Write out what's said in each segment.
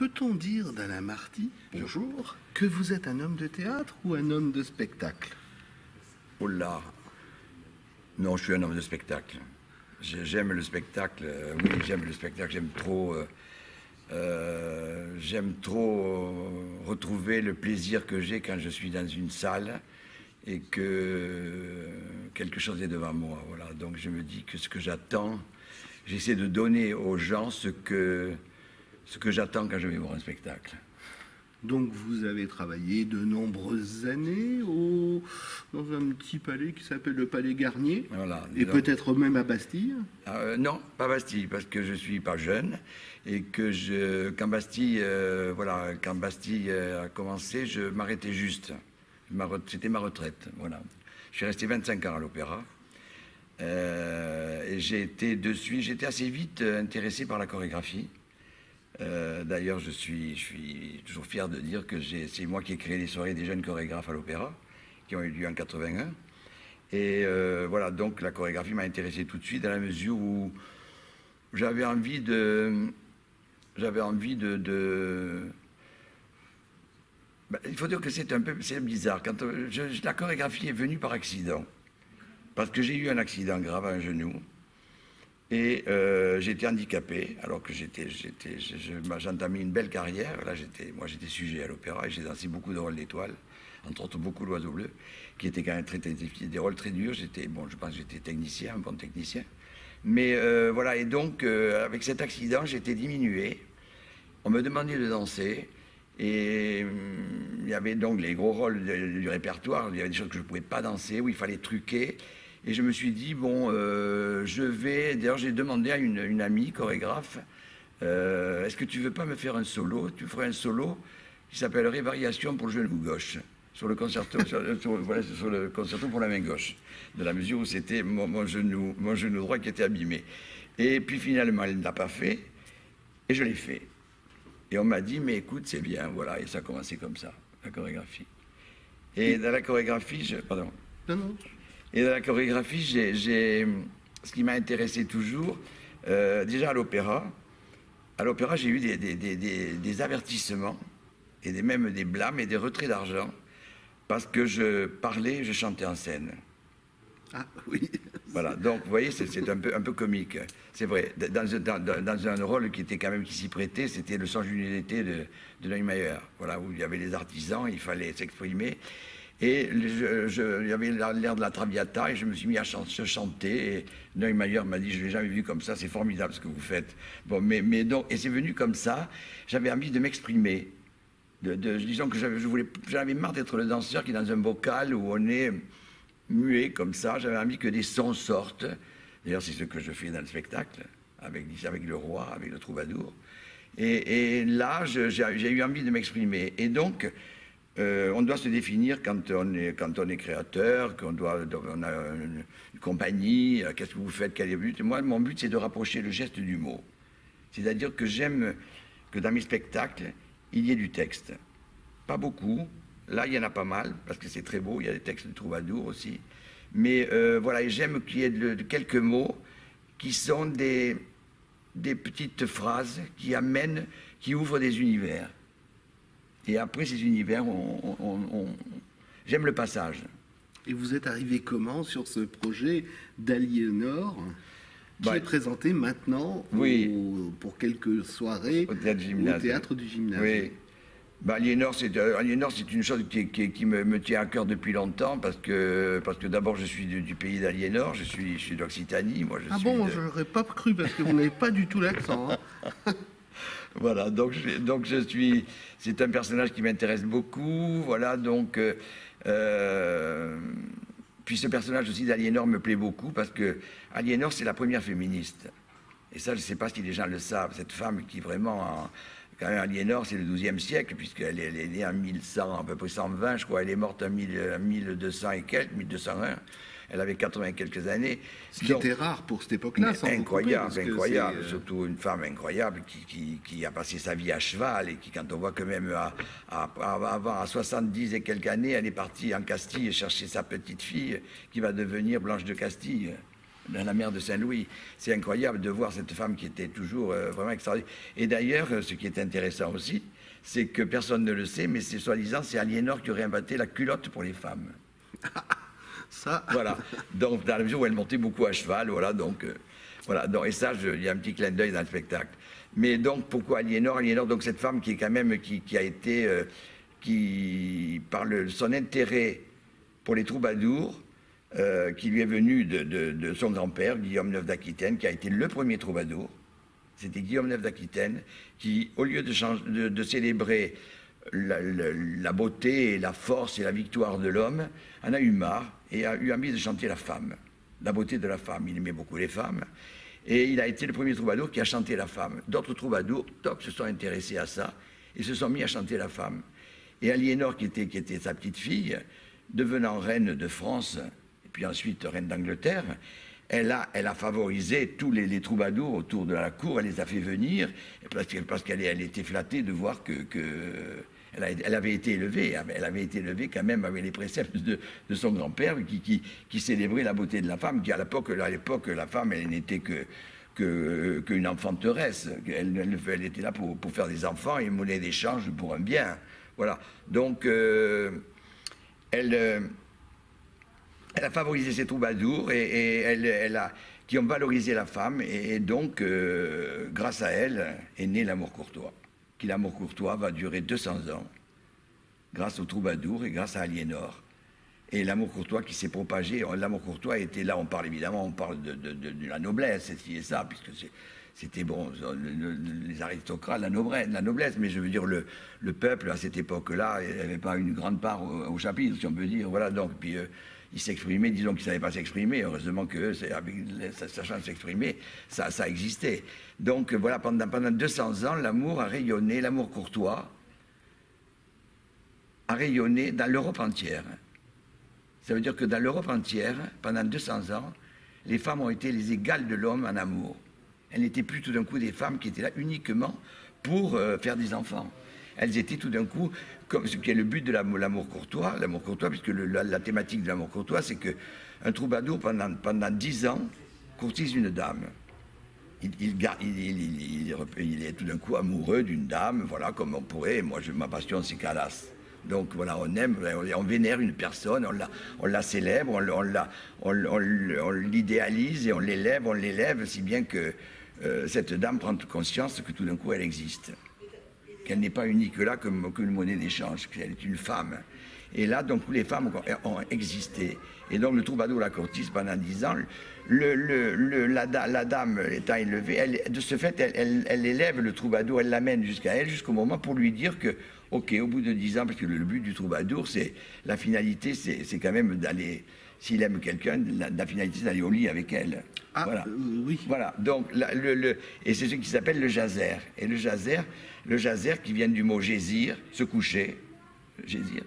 Peut-on dire d'Alain Marty, bonjour, que vous êtes un homme de théâtre ou un homme de spectacle? Oh là. Non, je suis un homme de spectacle. J'aime le spectacle. Oui, j'aime le spectacle. J'aime trop retrouver le plaisir que j'ai quand je suis dans une salle et que quelque chose est devant moi. Voilà. Donc je me dis que ce que j'attends, j'essaie de donner aux gens ce que j'attends quand je vais voir un spectacle. Donc vous avez travaillé de nombreuses années dans un petit palais qui s'appelle le Palais Garnier, Voilà, et peut-être même à Bastille. Non, pas Bastille, parce que je suis pas jeune et que quand Bastille a commencé, je m'arrêtais juste. C'était ma retraite, voilà. Je suis resté 25 ans à l'Opéra et j'étais assez vite intéressé par la chorégraphie. D'ailleurs, je suis toujours fier de dire que c'est moi qui ai créé les soirées des jeunes chorégraphes à l'Opéra, qui ont eu lieu en 81. Et voilà, donc la chorégraphie m'a intéressé tout de suite, dans la mesure où j'avais envie de... il faut dire que c'est bizarre. La chorégraphie est venue par accident, parce que j'ai eu un accident grave à un genou. Et j'étais handicapé, alors que j'entamais une belle carrière. Là, moi, j'étais sujet à l'opéra et j'ai dansé beaucoup de rôles d'étoiles, entre autres beaucoup l'Oiseau bleu, qui était quand même des rôles très durs. Je pense que j'étais technicien, un bon technicien. Mais voilà, et donc, avec cet accident, j'étais diminué. On me demandait de danser. Et il y avait donc les gros rôles du répertoire. Il y avait des choses que je ne pouvais pas danser, où il fallait truquer. Et je me suis dit, bon, d'ailleurs, j'ai demandé à une amie chorégraphe, est-ce que tu veux pas me faire un solo? Tu ferais un solo qui s'appellerait Variation pour le genou gauche, sur le concerto, sur le concerto pour la main gauche, de la mesure où c'était mon genou droit qui était abîmé. Et puis finalement, elle ne l'a pas fait, et je l'ai fait. Et on m'a dit, mais écoute, c'est bien, voilà, et ça a commencé comme ça, la chorégraphie. Et dans la chorégraphie, pardon. Non. Et dans la chorégraphie, ce qui m'a intéressé toujours, déjà à l'opéra, j'ai eu des avertissements, et même des blâmes et des retraits d'argent, parce que je parlais, je chantais en scène. Ah oui. Voilà, donc vous voyez, c'est un peu comique. C'est vrai, dans un rôle qui s'y prêtait, c'était le Songe d'une été de Neumayer, voilà, où il y avait les artisans, il fallait s'exprimer. Et il y avait l'air de la Traviata et je me suis mis à chanter. Et Neumayer m'a dit, je ne l'ai jamais vu comme ça, c'est formidable ce que vous faites. Bon, mais donc, et c'est venu comme ça, j'avais envie de m'exprimer. Disons que j'avais marre d'être le danseur qui est dans un bocal où on est muet comme ça. J'avais envie que des sons sortent. D'ailleurs, c'est ce que je fais dans le spectacle, avec le roi, avec le troubadour. Et là, j'ai eu envie de m'exprimer. Et donc... on doit se définir quand on est créateur, on a une compagnie, qu'est-ce que vous faites, quel est le but. Moi, mon but, c'est de rapprocher le geste du mot. C'est-à-dire que j'aime que dans mes spectacles, il y ait du texte. Pas beaucoup. Là, il y en a pas mal, parce que c'est très beau, il y a des textes de troubadour aussi. Mais voilà, et j'aime qu'il y ait quelques mots qui sont des petites phrases qui ouvrent des univers. Et après ces univers, j'aime le passage. Et vous êtes arrivé comment sur ce projet d'Aliénor, qui est présenté maintenant pour quelques soirées au Théâtre du Gymnase. Oui. Aliénor, c'est une chose qui me tient à cœur depuis longtemps, parce que d'abord, je suis du pays d'Aliénor, je suis d'Occitanie. Je n'aurais pas cru, parce que vous n'avez pas du tout l'accent. Hein. Voilà, c'est un personnage qui m'intéresse beaucoup, voilà, donc, puis ce personnage aussi d'Aliénor me plaît beaucoup, parce que Aliénor, c'est la première féministe, et ça, je ne sais pas si les gens le savent, cette femme qui vraiment, quand même, Aliénor, c'est le XIIe siècle, puisqu'elle est née en 1100, à peu près 120, je crois, elle est morte en 1200 et quelques, 1201, elle avait 80 et quelques années. Ce qui était rare pour cette époque-là. Incroyable, surtout une femme incroyable qui a passé sa vie à cheval et qui, quand on voit que même à 70 et quelques années, elle est partie en Castille chercher sa petite fille qui va devenir Blanche de Castille. la mer de Saint-Louis. C'est incroyable de voir cette femme qui était toujours vraiment extraordinaire. Et d'ailleurs, ce qui est intéressant aussi, c'est que personne ne le sait, mais c'est soi-disant, c'est Aliénor qui aurait inventé la culotte pour les femmes. Ça. Voilà. Donc, dans la mesure où elle montait beaucoup à cheval, voilà, donc... voilà, donc, et ça, il y a un petit clin d'œil dans le spectacle. Mais donc, pourquoi Aliénor? Aliénor, donc cette femme qui est quand même, qui a été, par son intérêt pour les troubadours, qui lui est venu de son grand-père, Guillaume IX d'Aquitaine, qui a été le premier troubadour. C'était Guillaume IX d'Aquitaine, qui, au lieu de célébrer la beauté et la force et la victoire de l'homme, en a eu marre et a eu envie de chanter la femme, la beauté de la femme. Il aimait beaucoup les femmes. Et il a été le premier troubadour qui a chanté la femme. D'autres troubadours, se sont intéressés à ça et se sont mis à chanter la femme. Et Aliénor, qui était sa petite fille, devenant reine de France, et puis ensuite reine d'Angleterre, elle a favorisé tous les troubadours autour de la cour, elle les a fait venir, parce qu'elle était flattée de voir elle avait été élevée quand même avec les préceptes de son grand-père qui célébrait la beauté de la femme, qui à l'époque la femme elle n'était qu'une enfanteresse, elle était là pour faire des enfants et monnaie d'échange pour un bien, voilà. Donc elle a favorisé ces troubadours et qui ont valorisé la femme et donc grâce à elle est né l'amour courtois. L'amour courtois va durer 200 ans, grâce aux troubadours et grâce à Aliénor. Et l'amour courtois qui s'est propagé, l'amour courtois était là, on parle de la noblesse, et ça, puisque c'était bon, les aristocrates, la noblesse, mais je veux dire, le peuple, à cette époque-là, il n'avait pas une grande part au chapitre, si on peut dire, voilà, donc, puis il s'exprimait, disons qu'il ne savait pas s'exprimer, heureusement que, sachant s'exprimer, ça existait. Donc voilà, pendant 200 ans, l'amour a rayonné, l'amour courtois a rayonné dans l'Europe entière. Ça veut dire que dans l'Europe entière, pendant 200 ans, les femmes ont été les égales de l'homme en amour. Elles n'étaient plus tout d'un coup des femmes qui étaient là uniquement pour faire des enfants. Elles étaient tout d'un coup, comme ce qui est le but de l'amour courtois, puisque la thématique de l'amour courtois, c'est qu'un troubadour, pendant 10 ans, courtise une dame. Il est tout d'un coup amoureux d'une dame, voilà, comme on pourrait. Moi, ma passion, c'est Calas. Donc voilà, on aime, on vénère une personne, on la célèbre, on l'idéalise et on l'élève, si bien que cette dame prend conscience que tout d'un coup, elle existe. Qu'elle n'est pas unique là qu'une monnaie d'échange, qu'elle est une femme. Et là, donc, les femmes ont existé. Et donc, le troubadour la courtise pendant 10 ans. La dame étant élevée, de ce fait, elle élève le troubadour, elle l'amène jusqu'à elle, jusqu'au moment pour lui dire que, ok, au bout de 10 ans, parce que le but du troubadour, la finalité, c'est quand même d'aller, s'il aime quelqu'un, la finalité, c'est d'aller au lit avec elle. Ah, voilà. Oui. Voilà, donc, et c'est ce qui s'appelle le jaser. Et le jaser qui vient du mot gésir, se coucher, gésir.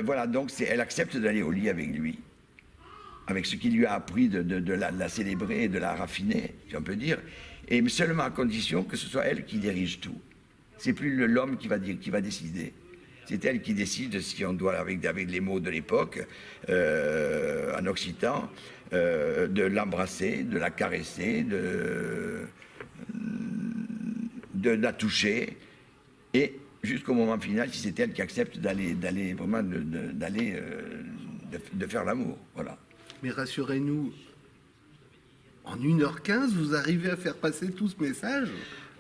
Voilà, donc elle accepte d'aller au lit avec lui, avec ce qu'il lui a appris de la célébrer et de la raffiner, si on peut dire, et seulement à condition que ce soit elle qui dirige tout. C'est plus l'homme qui va décider. C'est elle qui décide si on doit, avec les mots de l'époque, en occitan, de l'embrasser, de la caresser, de la toucher, et jusqu'au moment final, si c'est elle qui accepte d'aller faire l'amour, voilà. Mais rassurez-nous, en 1h15, vous arrivez à faire passer tout ce message?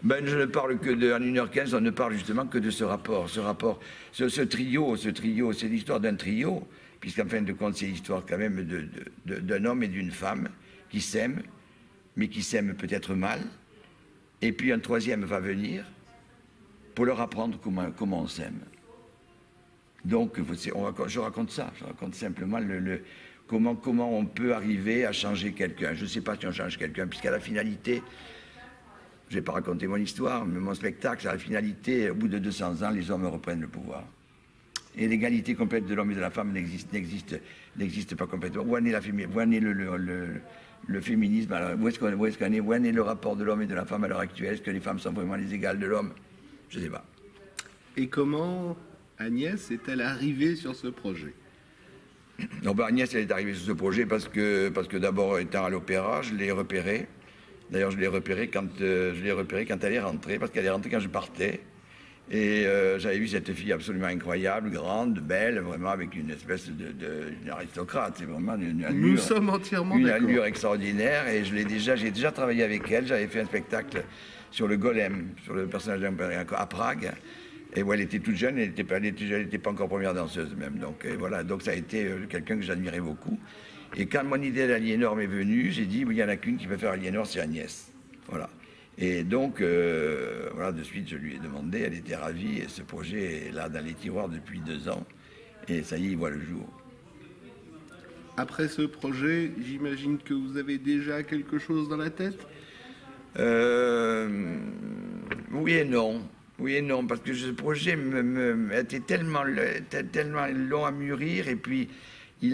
Ben, je ne parle que en 1h15, on ne parle justement que de ce rapport. Ce trio, c'est l'histoire d'un trio, puisqu'en fin de compte, c'est l'histoire quand même d'un homme et d'une femme qui s'aiment, mais qui s'aiment peut-être mal. Et puis un troisième va venir pour leur apprendre comment on s'aime. Donc, je raconte simplement comment on peut arriver à changer quelqu'un. Je ne sais pas si on change quelqu'un, puisqu'à la finalité, je ne vais pas raconter mon histoire, mais mon spectacle, à la finalité, au bout de 200 ans, les hommes reprennent le pouvoir. Et l'égalité complète de l'homme et de la femme n'existe pas complètement. Où en est le féminisme? Alors, où est-ce qu'on est? Où en est le rapport de l'homme et de la femme à l'heure actuelle? Est-ce que les femmes sont vraiment les égales de l'homme? Je ne sais pas. Et comment Agnès est-elle arrivée sur ce projet? Non, ben Agnès, elle est arrivée sur ce projet parce que d'abord, étant à l'opéra, je l'ai repérée. D'ailleurs, je l'ai repérée quand elle est rentrée, parce qu'elle est rentrée quand je partais. Et j'avais vu cette fille absolument incroyable, grande, belle, vraiment avec une espèce d'une aristocrate. C'est vraiment une allure. Nous sommes entièrement d'accord. Une allure extraordinaire. Et j'ai déjà travaillé avec elle. J'avais fait un spectacle sur le golem, sur le personnage à Prague. Et où elle était toute jeune, elle n'était pas encore première danseuse même. Donc voilà, donc ça a été quelqu'un que j'admirais beaucoup. Et quand mon idée d'Aliénor m'est venue, j'ai dit, il n'y en a qu'une qui peut faire Aliénor, c'est Agnès. Voilà. Et donc, voilà, de suite, je lui ai demandé, elle était ravie, et ce projet est là dans les tiroirs depuis 2 ans, et ça y est, il voit le jour. Après ce projet, j'imagine que vous avez déjà quelque chose dans la tête ? Oui et non. Oui et non, parce que ce projet était tellement long à mûrir, et puis,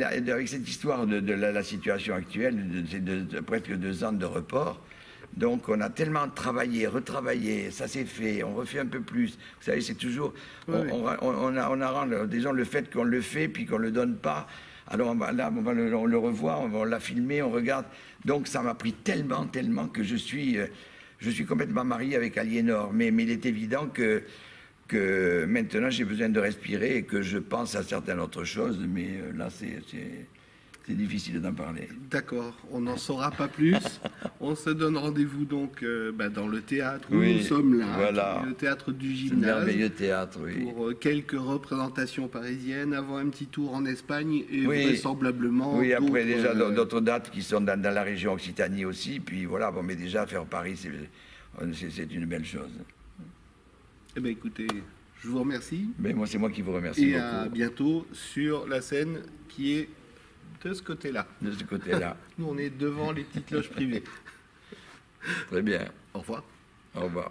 avec cette histoire de la situation actuelle, de presque 2 ans de report, donc on a tellement travaillé, retravaillé, ça s'est fait, on refait un peu plus. Vous savez, c'est toujours... On a disons, le fait qu'on le fait, puis qu'on ne le donne pas. Alors là, on le revoit, on l'a filmé, on regarde. Donc ça m'a pris tellement que je suis complètement marié avec Aliénor. Mais il est évident que maintenant j'ai besoin de respirer et que je pense à certaines autres choses. Mais là, c'est difficile d'en parler. D'accord, on n'en saura pas plus. On se donne rendez-vous donc dans le théâtre où nous sommes là, voilà. Le théâtre du Gymnase. C'est un merveilleux théâtre, oui. Pour quelques représentations parisiennes, avant un petit tour en Espagne et vraisemblablement. Oui, après déjà d'autres dates qui sont dans la région Occitanie aussi. Puis voilà, bon, mais déjà faire Paris, c'est une belle chose. Eh bien écoutez, je vous remercie. Mais moi, c'est moi qui vous remercie beaucoup. Et à bientôt sur la scène qui est de ce côté-là. De ce côté-là. Nous, on est devant les petites loges privées. Très bien. Au revoir. Au revoir.